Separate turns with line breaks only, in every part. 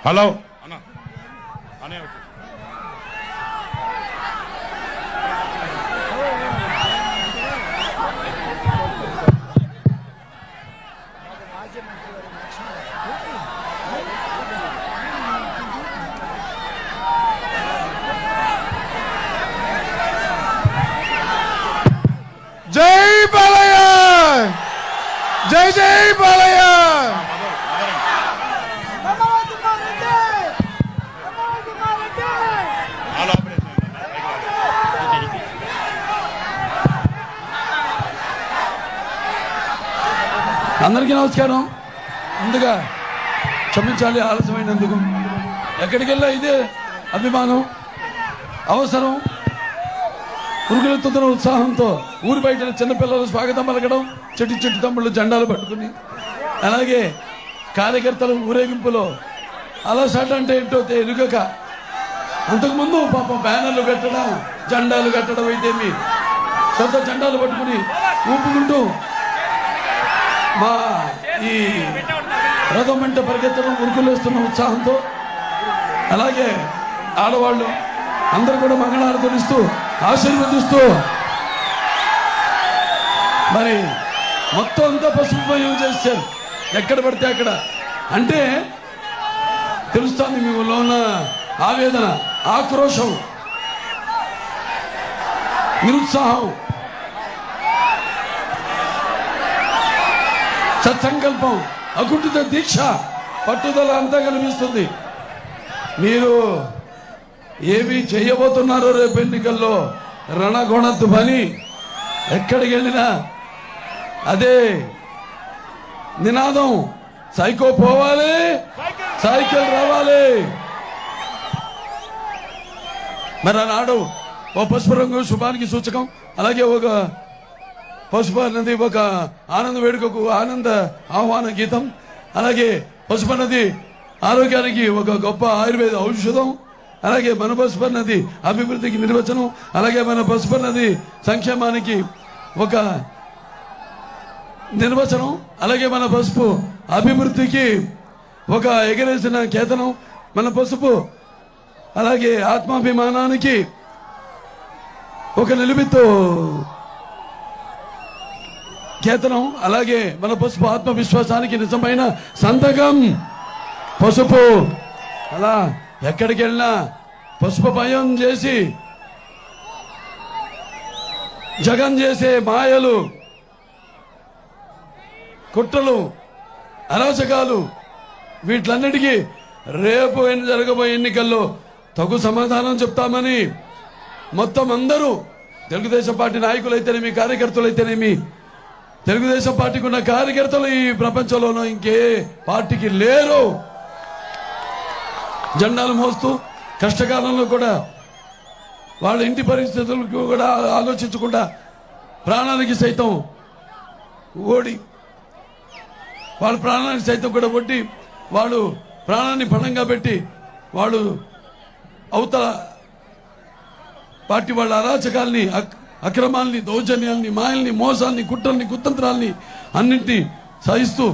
Hello జై బాలయ్య, జై జై బాలయ్య.
అందరికీ నమస్కారం. ముందుగా క్షమించాలి ఆలస్యమైనందుకు. ఎక్కడికి వెళ్ళా ఇదే అభిమానం, అవసరం. పురుగులెత్తుతున్న ఉత్సాహంతో ఊరి బయట చిన్నపిల్లలు స్వాగతం పలకడం, చెట్టు చెట్టు తమ్ముళ్ళు జెండాలు పట్టుకుని, అలాగే కార్యకర్తలు ఊరేగింపులో అలసట అంటే ఏంటో ఎరుగక అంతకుముందు పాపం బ్యానర్లు కట్టడం, జెండాలు కట్టడం అయితే మీ కొత్త జెండాలు పట్టుకుని ఊపుకుంటూ మా ఈ రథం వెంట పరిగెత్తడం, ఉరుకులేస్తున్న ఉత్సాహంతో, అలాగే ఆడవాళ్ళు అందరూ కూడా మంగళారతులు ఇస్తూ ఆశీర్వదిస్తూ మరి మొత్తం అంతా పసుపు మయం చేశారు. ఎక్కడ పడితే అక్కడ అంటే తెలుస్తుంది మీలో ఉన్న ఆవేదన, ఆక్రోశం, నిరుత్సాహం, సత్సంకల్పం, అకుంఠిత దీక్ష, పట్టుదల అంతా కనిపిస్తుంది. మీరు ఏమి చేయబోతున్నారో రేపు ఎన్నికల్లో రణగొణత్తు పని. ఎక్కడికి వెళ్ళినా అదే నినాదం, సైకో పోవాలి, సైకిల్ రావాలి. మరి ఆనాడు ఓ పసుపు రంగు శుభానికి సూచకం, అలాగే ఒక పసుపు అన్నది ఒక ఆనంద వేడుకకు ఆనంద ఆహ్వాన గీతం, అలాగే పసుపు అన్నది ఆరోగ్యానికి ఒక గొప్ప ఆయుర్వేద ఔషధం, అలాగే మన పసుపు అన్నది అభివృద్ధికి నిర్వచనం, అలాగే మన పసుపు అన్నది సంక్షేమానికి ఒక నిర్వచనం, అలాగే మన పసుపు అభివృద్ధికి ఒక ఎగరేసిన కేతనం, మన పసుపు అలాగే ఆత్మాభిమానానికి ఒక నిలుబెత్తు కేతనం, అలాగే మన పసుపు ఆత్మవిశ్వాసానికి నిజమైన సంతకం పసుపు. అలా ఎక్కడికి వెళ్ళినా పసుపు భయం చేసి జగన్ చేసే మాయలు, కుట్రలు, అరాచకాలు, వీటిలన్నిటికీ రేపు జరగబోయే ఎన్నికల్లో తగు సమాధానం చెప్తామని మొత్తం అందరూ తెలుగుదేశం పార్టీ నాయకులైతేనేమి, కార్యకర్తలైతేనేమి, తెలుగుదేశం పార్టీకి ఉన్న కార్యకర్తలు ఈ ప్రపంచంలోనూ ఇంకే పార్టీకి లేరు. జెండాలు మోస్తూ కష్టకాలంలో కూడా వాళ్ళ ఇంటి పరిస్థితులకు కూడా ఆలోచించకుండా ప్రాణానికి సైతం ఓడి, వాళ్ళ ప్రాణానికి సైతం కూడా ఒడ్డి, వాళ్ళు ప్రాణాన్ని పణంగా పెట్టి వాళ్ళు అవతల పార్టీ వాళ్ళ అరాచకాల్ని, అక్రమాల్ని, దౌర్జన్యాల్ని, మాయల్ని, మోసాల్ని, కుట్రల్ని, కుతంత్రాల్ని అన్నింటినీ సహిస్తూ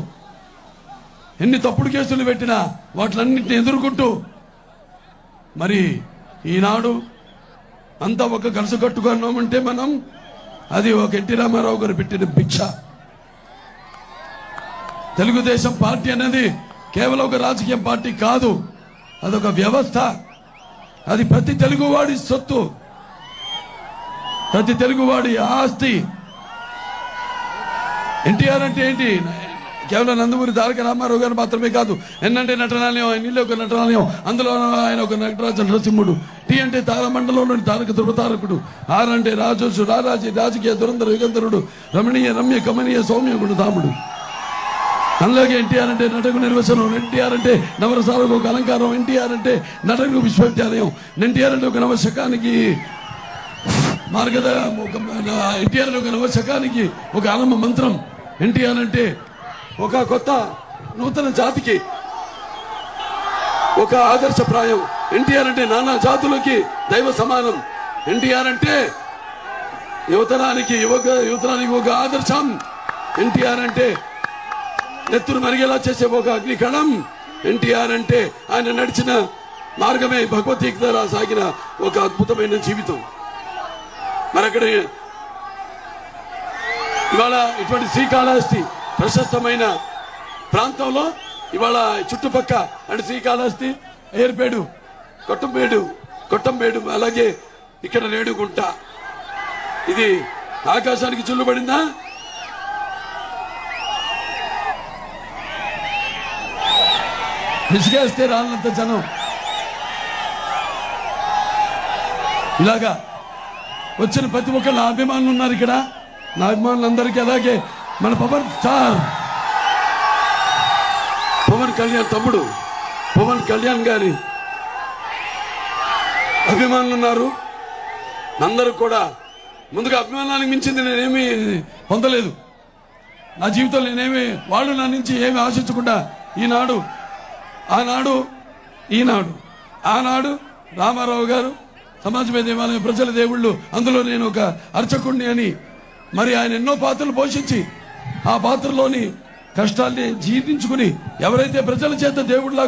ఎన్ని తప్పుడు కేసులు పెట్టినా వాటిలన్నింటినీ ఎదుర్కొంటూ మరి ఈనాడు అంతా ఒక కలిసి కట్టుకున్నామంటే మనం అది ఒక ఎన్టీ రామారావు గారు పెట్టిన భిక్ష. తెలుగుదేశం పార్టీ అనేది కేవలం ఒక రాజకీయ పార్టీ కాదు, అదొక వ్యవస్థ. అది ప్రతి తెలుగువాడి సొత్తు, ప్రతి తెలుగువాడి ఆస్తి. ఎన్టీఆర్ అంటే ఏంటి? కేవలం నందమూరి తారక రామారావు గారు మాత్రమే కాదు. ఎన్నంటే నటనాలయం, ఆయన ఒక నటనాలయం, అందులో ఆయన ఒక నటరాజ నరసింహుడు. టీ అంటే తారమండలంలోని తారక ధృవతారకుడు. ఆర్ అంటే రాజోషు, రారాజి, రాజకీయ దురంధర యుగంధరుడు, రమణీయ రమ్య కమనీయ సౌమ్య గుణధాముడు. అందులోకి ఎన్టీఆర్ అంటే నటకు నిర్వచనం, ఎన్టీఆర్ అంటే నవరసాలకు ఒక అలంకారం, ఎన్టీఆర్ అంటే నటకు విశ్వవిద్యాలయం, ఎన్టీఆర్ అంటే ఒక నవశకానికి ఎన్టీఆర్ ఒక నవశకానికి ఒక ఆరంభ మంత్రం, ఎన్టీఆర్ అంటే ఒక కొత్త నూతన జాతికి ఒక ఆదర్శప్రాయం, ఎన్టీఆర్ అంటే నానా జాతులకి దైవ సమానం, ఎన్టీఆర్ అంటే యువతరానికి ఒక ఆదర్శం, ఎన్టీఆర్ అంటే నెత్తురు మరిగేలా చేసే ఒక అగ్నికణం, ఎన్టీఆర్ అంటే ఆయన నడిచిన మార్గమే భగవద్గీత ద్వారా సాగిన ఒక అద్భుతమైన జీవితం. మరి అక్కడ ఇవాళ ఇటువంటి శ్రీకాళహస్తి ప్రశస్తమైన ప్రాంతంలో ఇవాళ చుట్టుపక్క అంటే శ్రీకాళహస్తి, ఏర్పేడు, కొట్టంపేడు, అలాగే ఇక్కడ రేణుగుంట, ఇది ఆకాశానికి చుల్లుబడిందా? విసిగేస్తే రానంత జనం. ఇలాగా వచ్చిన ప్రతి ఒక్కరు నా అభిమానులు ఉన్నారు ఇక్కడ. నా అభిమానులందరికీ, అలాగే మన పవన్ స్టార్ పవన్ కళ్యాణ్ తమ్ముడు పవన్ కళ్యాణ్ గారి అభిమానులు ఉన్నారు. అందరూ కూడా ముందుగా అభిమానానికి మించింది నేనేమి పొందలేదు నా జీవితంలో. నేనేమి వాళ్ళు నా నుంచి ఏమి ఆశించకుండా ఆనాడు రామారావు గారు సమాజమే దేవాలయం, ప్రజల దేవుళ్ళు, అందులో నేను ఒక అర్చకుడిని అని మరి ఆయన ఎన్నో పాత్రలు పోషించి ఆ పాత్రలోని కష్టాల్ని జీర్ణించుకుని ఎవరైతే ప్రజల చేత దేవుడిలా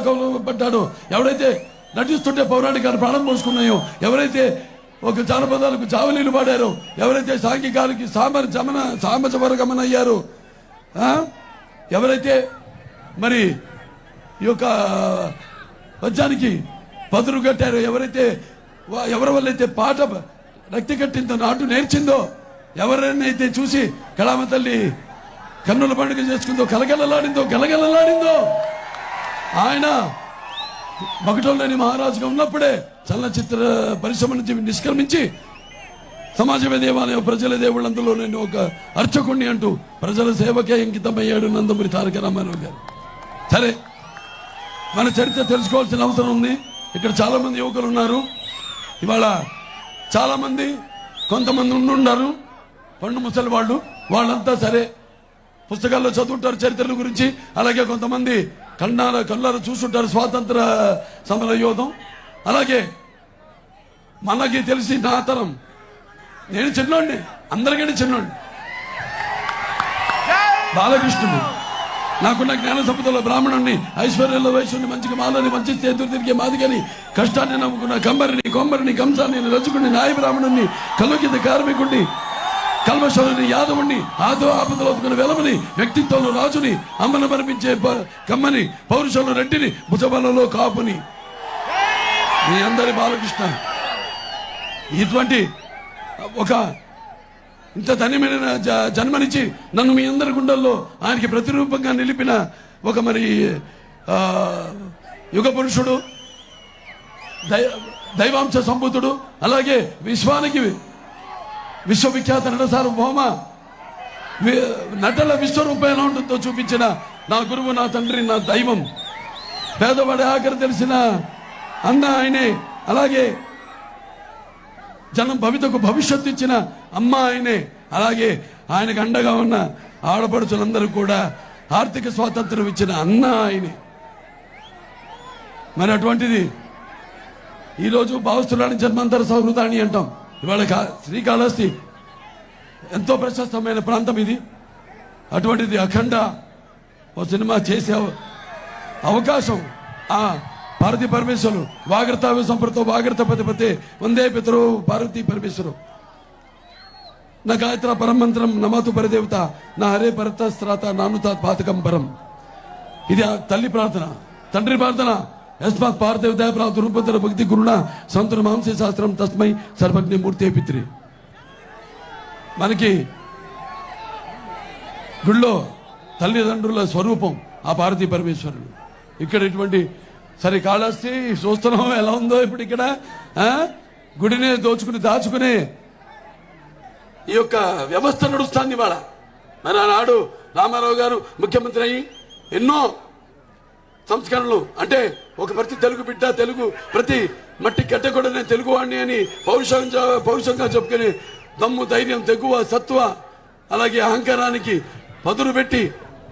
పడ్డాడో, ఎవరైతే నటిస్తుంటే పౌరాణికాలు ప్రాణం పోసుకున్నాయో, ఎవరైతే ఒక జానపదాలకు జావలీలు పాడారో, ఎవరైతే సాంఘికాలకి సామజవరగమన అయ్యారో, ఎవరైతే మరి ఈ యొక్క పద్యానికి పదురు కట్టారో, ఎవరి వల్లైతే పాట రక్తి కట్టిందో, నాటు నేర్చిందో, ఎవరైతే చూసి కళామ తల్లి కన్నుల పండుగ చేసుకుందో, గలగలలాడిందో ఆయన మగటంలోని మహారాజుగా ఉన్నప్పుడే చలనచిత్ర పరిశ్రమ నుంచి నిష్క్రమించి సమాజమే దేవాలయం, ప్రజల దేవుళ్ళందులో నేను ఒక అర్చకుణ్ణి అంటూ ప్రజల సేవకే అంకితమయ్యాడు నందమూరి తారక రామారావు గారు. సరే, మన చరిత్ర తెలుసుకోవాల్సిన అవసరం ఉంది. ఇక్కడ చాలా మంది యువకులు ఉన్నారు. ఇవాళ చాలా మంది, కొంతమంది ఉండుంటారు పండు ముసలి వాళ్ళంతా సరే పుస్తకాల్లో చదువుంటారు చరిత్రల గురించి. అలాగే కొంతమంది కళ్ళారు చూసుంటారు స్వాతంత్ర సమర యోధం. అలాగే మనకి తెలిసి నా తరం, నేను చిన్నోడిని, అందరికంటే చిన్నోడిని, బాలకృష్ణుడు. నాకున్న జ్ఞాన సంపదలో బ్రాహ్మణుణ్ణి, ఐశ్వర్యంలో వైశ్యుని, మంచిగా మాలని, మంచి చేతులు తిరిగే మాదిగని, కష్టాన్ని నమ్ముకున్న కొమ్మరిని, కంసాన్ని, రజకుడిని, నాయ బ్రాహ్మణుణ్ణి, కలుగిత కార్మికుడిని, కల్మశుని, యాదవుణ్ణి, ఆపదలో వెలమని, వ్యక్తిత్వంలో రాజుని, అమ్మను మరిపించే కమ్మని, పౌరుషంలో రెడ్డిని, భుజబలలో కాపుని, మీ అందరి బాలకృష్ణ. ఇటువంటి ఒక ఇంత ధన్యమైన జన్మనిచ్చి నన్ను మీ అందరి గుండెల్లో ఆయనకి ప్రతిరూపంగా నిలిపిన ఒక మరి యుగ పురుషుడు, దైవాంశ సంభూతుడు, అలాగే విశ్వానికి విశ్వవిఖ్యాత నట సార్వభౌమ, నటల విశ్వరూపం ఎలా ఉంటుందో చూపించిన నా గురువు, నా తండ్రి, నా దైవం, పేదవాడి ఆఖరి తెలిసిన అన్న ఆయనే. అలాగే జనం భవితకు భవిష్యత్తు ఇచ్చిన అమ్మ ఆయనే. అలాగే ఆయనకు అండగా ఉన్న ఆడపడుచులందరూ కూడా ఆర్థిక స్వాతంత్రం ఇచ్చిన అన్న ఆయనే. మరి అటువంటిది ఈరోజు భావస్తులాని జన్మాంతర సౌహృదాన్ని అంటాం. ఇవాళ శ్రీకాళహస్తి ఎంతో ప్రశస్తమైన ప్రాంతం ఇది. అటువంటిది అఖండ ఓ సినిమా చేసే అవకాశం ఆ పార్వతీ పరమేశ్వరు వాగ్రతావి సంప్రతో వాగ్రత పతిపతే వందే పితరో పార్వతీ పరమేశ్వరు నా గాయత్ర పరమంత్రం నమాతు పరిదేవత నా హరే పరత స్త్రాత నానుత పాతకం పరం. ఇది తల్లి ప్రార్థన, తండ్రి ప్రార్థన. యస్మాత్ పార్థదేవతాయ ప్రాతురుపతర భక్తి గురుణ సంతున మాంసే శాస్త్రం తస్మై సర్వజ్ఞ మూర్తే పిత్రి. మనకి గుళ్ళో తల్లిదండ్రుల స్వరూపం ఆ పార్వతీ పరమేశ్వరుడు. ఇక్కడ ఇటువంటి సరే కాళహస్తి చూస్తున్నాం ఎలా ఉందో ఇప్పుడు. ఇక్కడ గుడినే దాచుకునే ఈ యొక్క వ్యవస్థ నడుస్తాంది ఇవాళ. మరి ఆనాడు రామారావు గారు ముఖ్యమంత్రి అయ్యి ఎన్నో సంస్కరణలు, అంటే ఒక ప్రతి తెలుగు బిడ్డ, తెలుగు ప్రతి మట్టి గడ్డ కూడా నేను తెలుగు వాడిని అని పౌరుషంగా చెప్పుకుని దమ్ము, ధైర్యం, తెగువ, సత్వ, అలాగే అహంకారానికి పదును పెట్టి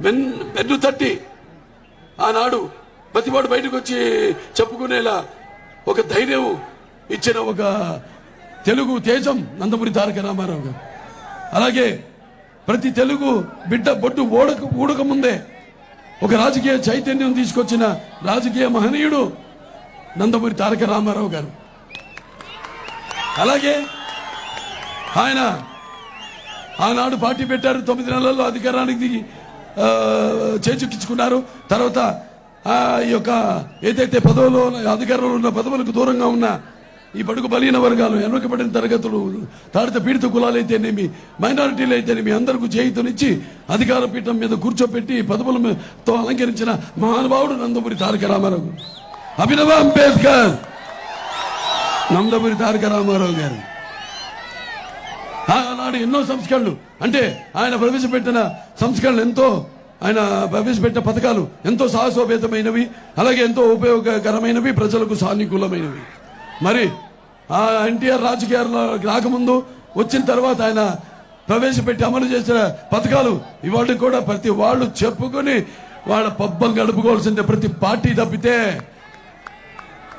వెన్ను తట్టి ఆనాడు ప్రతివాడు బయటకు వచ్చి చెప్పుకునేలా ఒక ధైర్యం ఇచ్చిన ఒక తెలుగు తేజం నందమూరి తారక రామారావు గారు. అలాగే ప్రతి తెలుగు బిడ్డ బొట్టు ఊడక ముందే ఒక రాజకీయ చైతన్యం తీసుకొచ్చిన రాజకీయ మహనీయుడు నందమూరి తారక రామారావు గారు. అలాగే ఆయన ఆనాడు పార్టీ పెట్టారు, 9 నెలల్లో అధికారానికి దిగి చేజిక్కించుకున్నారు. తర్వాత ఈ యొక్క ఏదైతే పదవులో అధికారంలో ఉన్న పదవులకు దూరంగా ఉన్న ఈ బడుగు బలహీన వర్గాలు, వెనుకబడిన తరగతులు, తాడిత పీడిత కులాలు అయితేనేమి, మైనారిటీలు అయితేనేమి అందరికీ చేయుతనిచ్చి అధికార పీఠం మీద కూర్చోపెట్టి పదవులతో అలంకరించిన మహానుభావుడు నందమూరి తారక రామారావు. అభినవ అంబేద్కర్ నందమూరి తారక రామారావు గారు ఆనాడు ఎన్నో సంస్కరణలు, అంటే ఆయన ప్రవేశపెట్టిన సంస్కరణలు ఎంతో, ఆయన ప్రవేశపెట్టిన పథకాలు ఎంతో సాహసోపేతమైనవి, అలాగే ఎంతో ఉపయోగకరమైనవి, ప్రజలకు సానుకూలమైనవి. మరి ఆ ఎన్టీఆర్ రాజకీయాల్లో రాకముందు వచ్చిన తర్వాత ఆయన ప్రవేశపెట్టి అమలు చేసిన పథకాలు ఇవాళ కూడా ప్రతి వాళ్ళు చెప్పుకొని వాళ్ళ పబ్బం గడుపుకోవాల్సిందే, ప్రతి పార్టీ తప్పితే.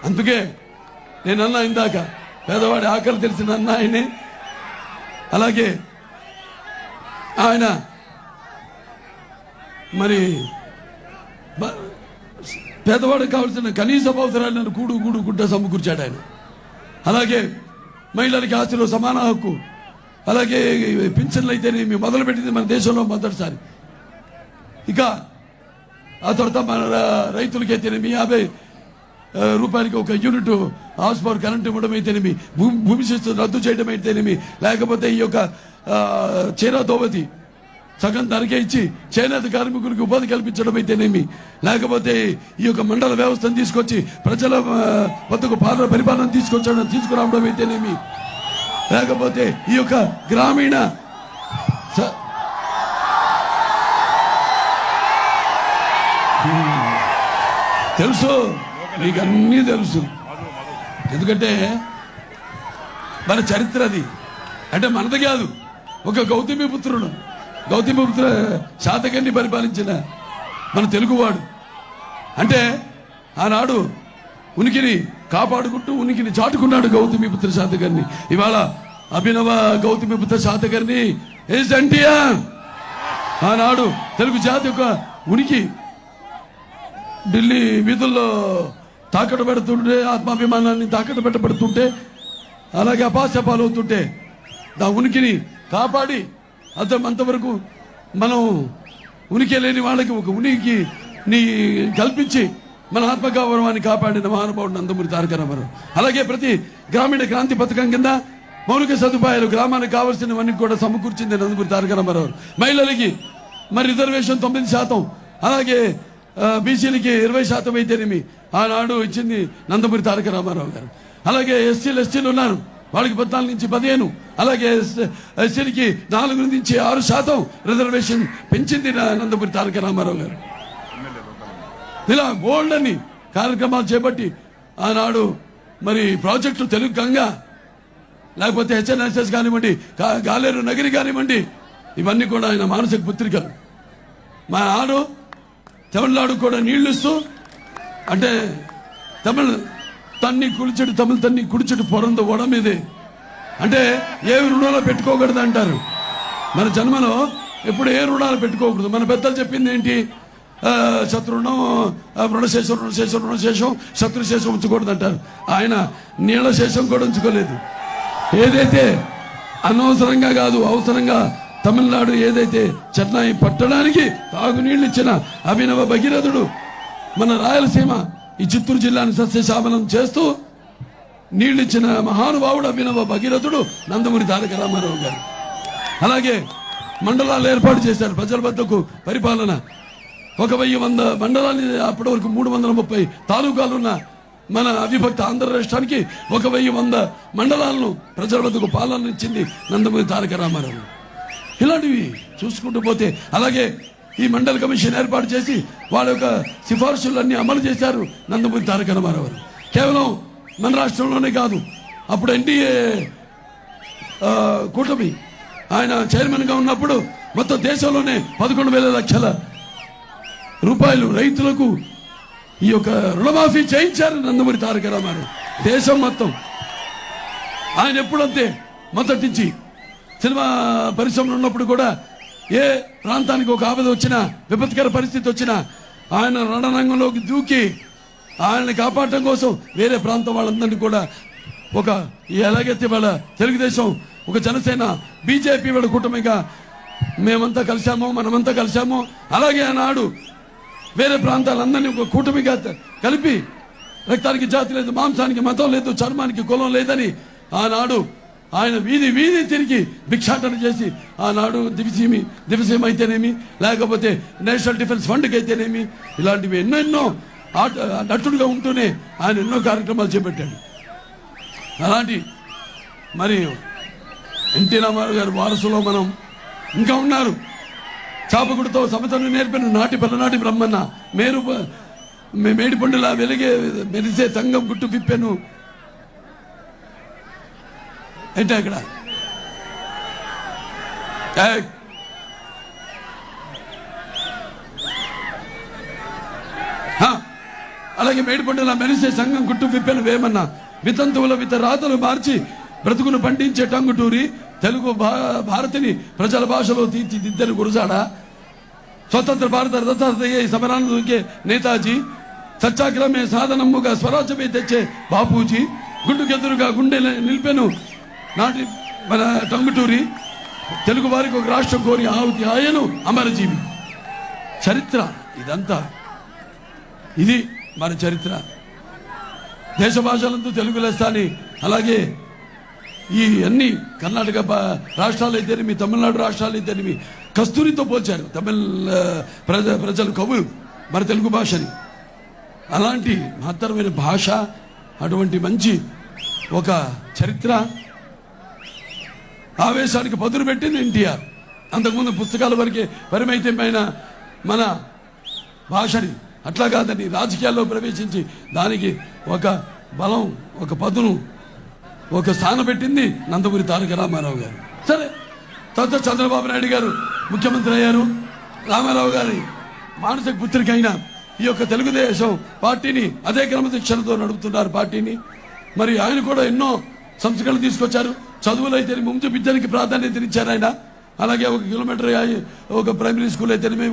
అందుకే నేను అన్నా ఇందాక, పేదవాడి ఆకలి తెలిసిన అన్న ఆయనే. అలాగే ఆయన మరి పేదవాడికి కావాల్సిన కనీస అవసరాలను కూడు గుడ్డ సమకూర్చాడు ఆయన. అలాగే మహిళలకి ఆస్తిలో సమాన హక్కు, అలాగే పింఛన్లు అయితేనేమి మొదలుపెట్టింది మన దేశంలో మొదటిసారి. ఇక ఆ తర్వాత మన రైతులకైతేనేమి 50 రూపాయలకి ఒక యూనిట్ హౌస్ పవర్ కరెంట్ ఇవ్వడం అయితేనేమి, భూమి శిస్తు రద్దు చేయడం అయితేనేమి, లేకపోతే ఈ యొక్క చీరా దోవతి సగం ధరకే ఇచ్చి చేనేత కార్మికులకు ఉపాధి కల్పించడం అయితేనేమి, లేకపోతే ఈ యొక్క మండల వ్యవస్థను తీసుకొచ్చి ప్రజల వద్దకు పరిపాలన తీసుకురావడం అయితేనేమి, లేకపోతే ఈ యొక్క గ్రామీణ తెలుసు, మీకు అన్నీ తెలుసు. ఎందుకంటే మన చరిత్ర అది. అంటే మనది కాదు, ఒక గౌతమిపుత్రుడు శాతకర్ణి పరిపాలించిన మన తెలుగువాడు. అంటే ఆనాడు ఉనికిని కాపాడుకుంటూ ఉనికిని చాటుకున్నాడు గౌతమిపుత్ర శాతకర్ణి. ఇవాళ అభినవ గౌతమిపుత్ర శాతకర్ణి ఈజ్ ఎన్టీఆర్. ఆనాడు తెలుగు జాతి యొక్క ఉనికి ఢిల్లీ వీధుల్లో తాకట్టు పెడుతుంటే, ఆత్మాభిమానాన్ని తాకట్టు పెట్టబడుతుంటే, అలాగే అపాశపాలు అవుతుంటే దా ఉనికిని కాపాడి అంతవరకు మనం ఉనికి లేని వాళ్ళకి ఒక ఉనికిని కల్పించి మన ఆత్మగౌరవాన్ని కాపాడిన మహానుభావుడు నందమూరి తారక రామారావు. అలాగే ప్రతి గ్రామీణ క్రాంతి పథకం కింద మౌలిక సదుపాయాలు గ్రామానికి కావాల్సినవన్నీ కూడా సమకూర్చింది నందమూరి తారక రామారావు. మహిళలకి మరి రిజర్వేషన్ 9%, అలాగే బీసీలకి 20% అయితేనేమి ఆనాడు ఇచ్చింది నందమూరి తారక రామారావు గారు. అలాగే ఎస్సీలు ఉన్నారు, వాళ్ళకి 14 నుంచి 15, అలాగే ఎస్సీలకి 4 నుంచి 6% రిజర్వేషన్ పెంచింది నందమూరి తారక రామారావు గారు. ఇలా బోల్డ్ అని కార్యక్రమాలు చేపట్టి ఆనాడు మరి ప్రాజెక్టులు తెలుగు గంగా, లేకపోతే హెచ్ఎన్ఎస్ఎస్ కానివ్వండి, గాలేరు నగరి కానివ్వండి, ఇవన్నీ కూడా ఆయన మానసిక పుత్రికలు. మా ఆడు తమిళనాడు కూడా నీళ్లు ఇస్తూ, అంటే తమిళ తన్ని కుడిచెడు పొరందు ఓడమీదే. అంటే ఏ రుణాలు పెట్టుకోకూడదు అంటారు. మన జన్మలో ఎప్పుడు ఏ రుణాలు పెట్టుకోకూడదు. మన పెద్దలు చెప్పింది ఏంటి? శత్రుణం రుణశేషం శత్రుశేషం ఉంచకూడదు అంటారు. ఆయన నీళ్ల శేషం కూడా ఉంచుకోలేదు. ఏదైతే అనవసరంగా కాదు అవసరంగా తమిళనాడు ఏదైతే చెన్నై పట్టడానికి తాగునీళ్లు ఇచ్చిన అభినవ భగీరథుడు, మన రాయలసీమ ఈ చిత్తూరు జిల్లాను సస్యశామలం చేస్తూ నీళ్లు ఇచ్చిన మహానుభావుడు అభినవ భగీరథుడు నందమూరి తారక రామారావు గారు. అలాగే మండలాలు ఏర్పాటు చేశారు ప్రజల వద్దకు పరిపాలన. 1100 మండలాన్ని, అప్పటి వరకు 330 తాలూకాలున్న మన అవిభక్త ఆంధ్ర రాష్ట్రానికి 1100 మండలాలను ప్రజల వద్దకు పాలన ఇచ్చింది నందమూరి తారక రామారావు. ఇలాంటివి చూసుకుంటూ పోతే, అలాగే ఈ మండల కమిషన్ ఏర్పాటు చేసి వాళ్ళ యొక్క సిఫార్సులన్నీ అమలు చేశారు నందమూరి తారక రామారావు. కేవలం మన రాష్ట్రంలోనే కాదు, అప్పుడు ఎన్డీఏ కూటమి ఆయన చైర్మన్గా ఉన్నప్పుడు మొత్తం దేశంలోనే 11,000 లక్షల రూపాయలు రైతులకు ఈ యొక్క రుణమాఫీ చేయించారు నందమూరి తారక రామారావు. దేశం మొత్తం ఆయన ఎప్పుడంతే మొదటి నుంచి సినిమా పరిశ్రమలో ఉన్నప్పుడు కూడా ఏ ప్రాంతానికి ఒక ఆపద వచ్చినా, విపత్కర పరిస్థితి వచ్చినా ఆయన రణరంగంలోకి దూకి ఆయన్ని కాపాడటం కోసం వేరే ప్రాంతం వాళ్ళందరినీ కూడా ఒక ఎలాగైతే వాళ్ళ తెలుగుదేశం ఒక జనసేన బీజేపీ వాళ్ళ కూటమిగా మేమంతా కలిసామో మనమంతా కలిసామో అలాగే ఆనాడు వేరే ప్రాంతాలందరినీ ఒక కూటమిగా కలిపి రక్తానికి జాతి లేదు, మాంసానికి మతం లేదు, చర్మానికి కులం లేదని ఆనాడు ఆయన వీధి వీధి తిరిగి భిక్షాటన చేసి ఆనాడు దివసీమ అయితేనేమి, లేకపోతే నేషనల్ డిఫెన్స్ ఫండ్కి అయితేనేమి, ఇలాంటివి ఎన్నెన్నో నటుడుగా ఉంటూనే ఆయన ఎన్నో కార్యక్రమాలు చేపట్టాడు. అలాంటి మరి ఎన్టీ రామారావు గారి వారసులో మనం ఇంకా ఉన్నారు. చాపకుడితో సమతను నేర్పిన నాటి పలనాటి బ్రహ్మన్న మేడి పండులా వెలిగే మెరిసే సంఘం గుట్టు విప్పెను. ఏంటి అక్కడ అలాగే మేడిపండులా మెరిసే సంఘం గుట్టు విప్పెను వేమన్న. వితంతువుల రాతలు మార్చి బ్రతుకును పండించే టంగుటూరి తెలుగు భారతిని ప్రజల భాషలో తీర్చిదిద్దరు గురజాడ. స్వతంత్ర భారత రథసారథయ్యే సమరాన్ని దూకే నేతాజీ, సత్యాగ్రహమే సాధనముగా స్వరాజ్యమే తెచ్చే బాపూజీ, గుండుకెదురుగా గుండె నిలిపెను నాటి మన టంగుటూరి, తెలుగు వారికి ఒక రాష్ట్రం కోరి ఆహుతి ఆయను అమరజీవి. చరిత్ర ఇదంతా, ఇది మన చరిత్ర. దేశ భాషలందు తెలుగు లెస్స అని అలాగే ఈ అన్ని కర్ణాటక రాష్ట్రాలు అయితేనేమి, తమిళనాడు రాష్ట్రాలు అయితేనేమి కస్తూరితో పోల్చారు తమిళ ప్రజలు కవులు మన తెలుగు భాషని. అలాంటి మహత్తరమైన భాష, అటువంటి మంచి ఒక చరిత్ర, ఆవేశానికి పదును పెట్టింది ఎన్టీఆర్. అంతకుముందు పుస్తకాల వరకే పరిమితమైన మన భాషని అట్లా కాదని రాజకీయాల్లో ప్రవేశించి దానికి ఒక బలం, ఒక పదును, ఒక స్థానం పెట్టింది నందమూరి తారక రామారావు గారు. సరే, తర్వాత చంద్రబాబు నాయుడు గారు ముఖ్యమంత్రి అయ్యారు. రామారావు గారి మానసిక పుత్రిక అయిన ఈ యొక్క తెలుగుదేశం పార్టీని అదే క్రమశిక్షణతో నడుపుతున్నారు పార్టీని. మరి ఆయన కూడా ఎన్నో సంస్కరణలు తీసుకొచ్చారు. చదువులు అయితే ముందు విద్యానికి ప్రాధాన్యత ఇచ్చారు ఆయన. అలాగే 1 కిలోమీటర్ ఒక ప్రైమరీ స్కూల్ అయితేనేమి,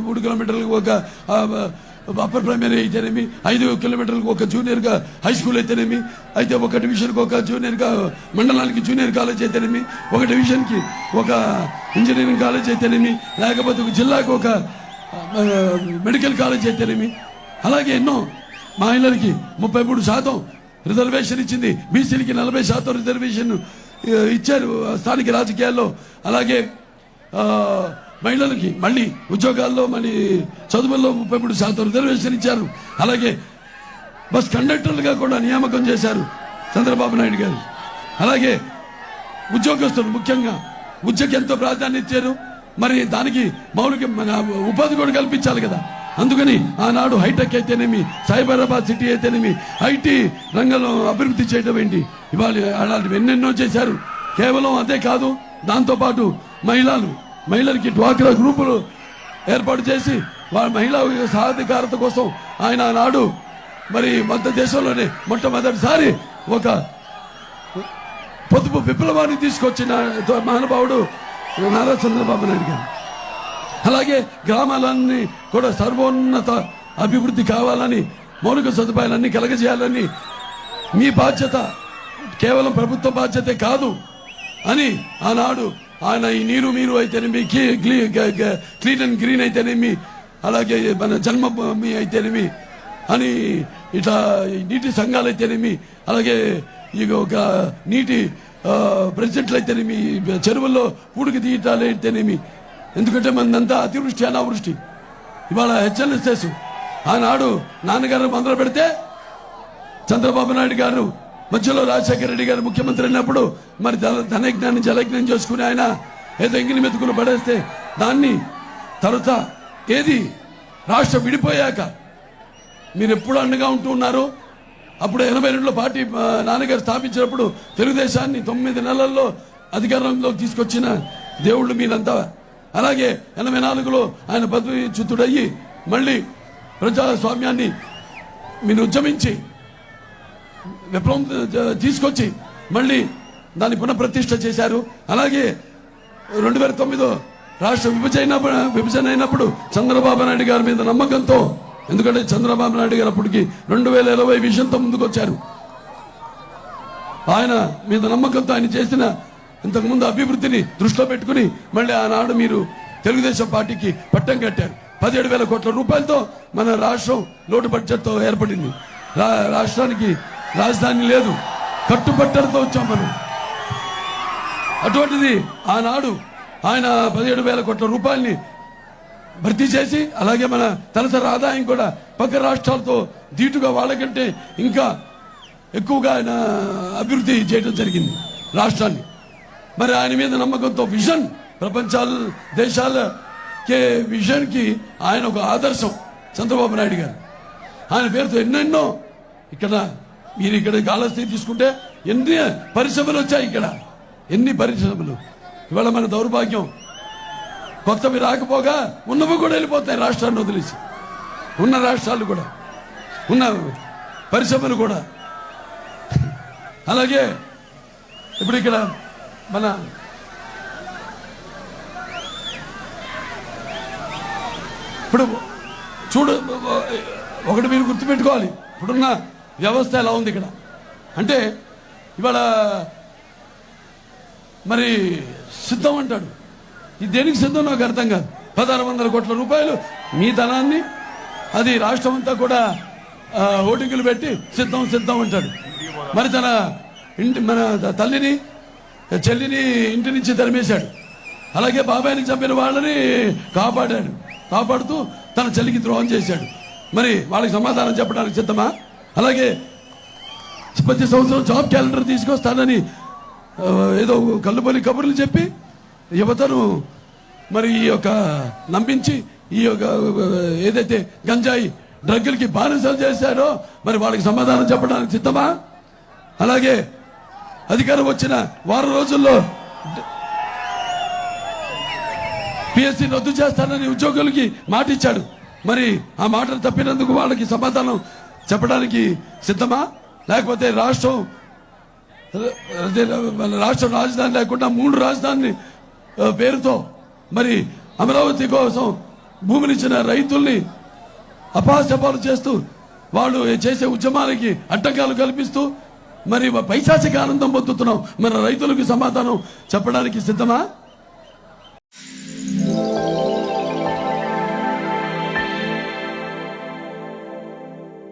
3 కిలోమీటర్లకు ఒక అప్పర్ ప్రైమరీ అయితేనేమి, 5 కిలోమీటర్లకు ఒక జూనియర్గా హై స్కూల్ అయితేనేమి, అయితే ఒక డివిజన్కి ఒక జూనియర్గా మండలానికి జూనియర్ కాలేజ్ అయితేనేమి, ఒక డివిజన్కి ఒక ఇంజనీరింగ్ కాలేజ్ అయితేనేమి, లేకపోతే ఒక జిల్లాకు ఒక మెడికల్ కాలేజ్ అయితేనేమి, అలాగే ఎన్నో మహిళలకి 33% రిజర్వేషన్ ఇచ్చింది. బీసీలకి 40% రిజర్వేషన్ ఇచ్చారు స్థానిక రాజకీయాల్లో. అలాగే మహిళలకి మళ్ళీ ఉద్యోగాల్లో మళ్ళీ చదువుల్లో 33% రిజర్వేషన్ ఇచ్చారు. అలాగే బస్ కండక్టర్లుగా కూడా నియామకం చేశారు చంద్రబాబు నాయుడు గారు. అలాగే ఉద్యోగస్తులు ముఖ్యంగా విద్యకి ఎంతో ప్రాధాన్యత ఇచ్చారు. మరి దానికి మౌలిక ఉపాధి కూడా కల్పించాలి కదా. అందుకని ఆనాడు హైటెక్ అయితేనేమి, సైబరాబాద్ సిటీ అయితేనేమి, ఐటీ రంగంలో అభివృద్ధి చేయడం ఏంటి, ఇవాళ అలాంటివి ఎన్నెన్నో చేశారు. కేవలం అదే కాదు, దాంతోపాటు మహిళలకి డ్వాక్రా గ్రూపులు ఏర్పాటు చేసి వాళ్ళ మహిళా సాధికారత కోసం ఆయన ఆనాడు మరి మన దేశంలోనే మొట్టమొదటిసారి ఒక పొదుపు విప్లవాన్ని తీసుకొచ్చిన మహానుభావుడు నారా చంద్రబాబు నాయుడు గారు. అలాగే గ్రామాలన్నీ కూడా సర్వోన్నత అభివృద్ధి కావాలని, మౌలిక సదుపాయాలన్నీ కలగజేయాలని, మీ బాధ్యత కేవలం ప్రభుత్వ బాధ్యతే కాదు అని ఆనాడు ఆయన ఈ నీరు మీరు అయితేనేమి, క్లీన్ అండ్ గ్రీన్ అయితేనేమి, అలాగే మన జన్మభూమి అయితేనేమి అని ఇట్లా నీటి సంఘాలు అయితేనేమి, అలాగే ఇక ఒక నీటి ప్రెసిడెంట్లు అయితేనేమి, చెరువుల్లో పూడికి తీయటాలు అయితేనేమి, ఎందుకంటే మనంతా అతివృష్టి అనావృష్టి. ఇవాళ హెచ్ఎల్ఎస్ఎస్ ఆనాడు నాన్నగారు మొదలు పెడితే చంద్రబాబు నాయుడు గారు మధ్యలో రాజశేఖర రెడ్డి గారు ముఖ్యమంత్రి అయినప్పుడు మరి ధనయజ్ఞాన్ని జలయజ్ఞం చేసుకుని ఆయన ఏదో ఎంగిలి మెతుకులు పడేస్తే దాన్ని తర్వాత ఏది రాష్ట్రం విడిపోయాక మీరు ఎప్పుడు అండగా ఉంటూ ఉన్నారు. అప్పుడు 82లో పార్టీ నాన్నగారు స్థాపించినప్పుడు తెలుగుదేశాన్ని 9 నెలల్లో అధికారంలోకి తీసుకొచ్చిన దేవుళ్ళు మీరంతా. అలాగే 84లో ఆయన పదవీచ్యుతుడయ్యి మళ్ళీ ప్రజాస్వామ్యాన్ని మీరు ఉద్యమించి విప్లవం తీసుకొచ్చి మళ్ళీ దాన్ని పునఃప్రతిష్ఠ చేశారు. అలాగే 2009 రాష్ట్ర విభజన అయినప్పుడు చంద్రబాబు నాయుడు గారి మీద నమ్మకంతో, ఎందుకంటే చంద్రబాబు నాయుడు గారు అప్పటికి 2020 విజన్తో ముందుకు వచ్చారు. ఆయన మీద నమ్మకంతో ఆయన చేసిన ఇంతకుముందు అభివృద్ధిని దృష్టిలో పెట్టుకుని మళ్ళీ ఆనాడు మీరు తెలుగుదేశం పార్టీకి పట్టం కట్టారు. 17,000 కోట్ల రూపాయలతో మన రాష్ట్రం లోటు బడ్జెట్తో ఏర్పడింది. రాష్ట్రానికి రాజధాని లేదు, కట్టుబట్టలతో వచ్చాం మనం. అటువంటిది ఆనాడు ఆయన 17,000 కోట్ల రూపాయలని భర్తీ చేసి, అలాగే మన తలసరి ఆదాయం కూడా పక్క రాష్ట్రాలతో ధీటుగా వాళ్ళకంటే ఇంకా ఎక్కువగా ఆయన అభివృద్ధి చేయడం జరిగింది రాష్ట్రాన్ని. మరి ఆయన మీద నమ్మకంతో విజన్, దేశాలకే విజన్కి ఆయన ఒక ఆదర్శం చంద్రబాబు నాయుడు గారు. ఆయన పేరుతో ఎన్నెన్నో మీరు ఇక్కడ కాళహస్తి తీసుకుంటే ఎన్ని పరిశ్రమలు వచ్చాయి, ఇక్కడ ఎన్ని పరిశ్రమలు. ఇవాళ మన దౌర్భాగ్యం, కొత్తవి రాకపోగా ఉన్నవి కూడా వెళ్ళిపోతాయి రాష్ట్రాన్ని వదిలేసి. ఉన్న రాష్ట్రాలు కూడా, ఉన్న పరిశ్రమలు కూడా. అలాగే ఇప్పుడు ఇక్కడ మన ఇప్పుడు ఒకటి మీరు గుర్తుపెట్టుకోవాలి, ఇప్పుడున్న వ్యవస్థ ఎలా ఉంది ఇక్కడ అంటే, ఇవాళ మరి సిద్ధం అంటాడు. ఇది దేనికి సిద్ధం నాకు అర్థం కాదు. 1,600 కోట్ల రూపాయలు మీ ధనాన్ని అది రాష్ట్రం అంతా కూడా ఓటింగులు పెట్టి సిద్ధం అంటాడు. మరి మన తల్లిని చెల్లిని ఇంటి నుంచి తరిమేశాడు. అలాగే బాబాయిని చంపిన వాళ్ళని కాపాడుతూ తన చెల్లికి ద్రోహం చేశాడు. మరి వాళ్ళకి సమాధానం చెప్పడానికి సిద్ధమా? అలాగే ప్రతి సంవత్సరం జాబ్ క్యాలెండర్ తీసుకొస్తానని ఏదో కళ్ళుబొలి కబుర్లు చెప్పి యువతను మరి ఈ యొక్క నమ్మించి ఈ యొక్క ఏదైతే గంజాయి డ్రగ్గులకి బానిసలు చేశారో మరి వాళ్ళకి సమాధానం చెప్పడానికి సిద్ధమా? అలాగే అధికారం వచ్చిన వారం రోజుల్లో పిఎస్సీ రద్దు చేస్తానని ఉద్యోగులకి మాట ఇచ్చాడు. మరి ఆ మాటను తప్పినందుకు వాళ్ళకి సమాధానం చెప్పడానికి సిద్ధమా? లేకపోతే రాష్ట్రం రాజధాని లేకుండా 3 రాజధాని పేరుతో మరి అమరావతి కోసం భూమినిచ్చిన రైతుల్ని అపహాస్యపాలు చేస్తూ వాళ్ళు చేసే ఉద్యమానికి అడ్డంకాలు కల్పిస్తూ మరి పైశాచిక ఆనందం పొందుతున్నాం. మరి రైతులకు సమాధానం చెప్పడానికి సిద్ధమా?